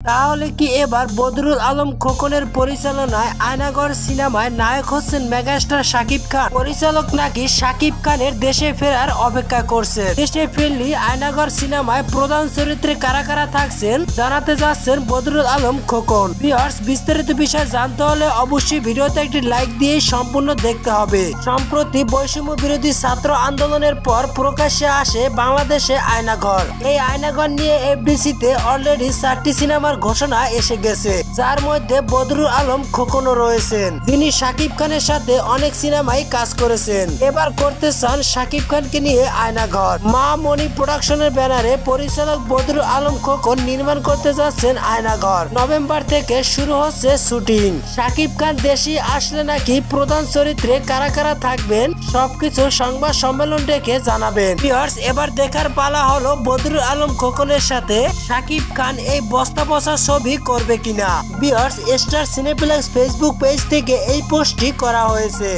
তাহলে কি এবার বদরুল আলম খোকনের পরিচালনায় আয়নাঘর সিনেমায় নায়ক হচ্ছেন মেগাস্টার শাকিব খান? পরিচালক নাকি শাকিব খানের দেশে ফেরার অপেক্ষা করছে। দেশে ফিরলি আয়নাঘর সিনেমায় প্রধান চরিত্রে কারা কারা থাকছেন জানাতে যাচ্ছেন বদরুল আলম খোকন। ভিউয়ার্স, বিস্তারিত বিষয় জানতে হলে অবশ্যই ভিডিওতে একটি লাইক দিয়ে সম্পূর্ণ দেখতে হবে। সম্প্রতি বৈষম্য বিরোধী ছাত্র আন্দোলনের পর প্রকাশ্যে আসে বাংলাদেশে আয়নাঘর। এই আয়নাঘর নিয়ে এফডিসিতে অলরেডি 4টি সিনেমার ঘোষণা এসে গেছে, যার মধ্যে বদরুল আলম খোকনও রয়েছেন, যিনি শাকিব খানের সাথে অনেক সিনেমায় কাজ করেছেন। এবার করতে চান শাকিব খানকে নিয়ে আয়নাঘর। মা মনি প্রোডাকশনের ব্যানারে পরিচালক বদরুল আলম খোকন নির্মাণ করতে যাচ্ছেন আয়নাঘর। নভেম্বর থেকে শুরু হচ্ছে শুটিং। শাকিব খান দেশে আসলে নাকি প্রধান চরিত্রে কারা কারা থাকবেন সবকিছু সংবাদ সম্মেলন ডেকে জানাবেন। ভিউয়ার্স, এবার দেখার পালা হলো বদরুল আলম খোকনের সাথে শাকিব খান এই বস্তা ছবি করবে কিনা। Viewers, star cineplex Facebook page থেকে এই পোস্টটি করা হয়েছে।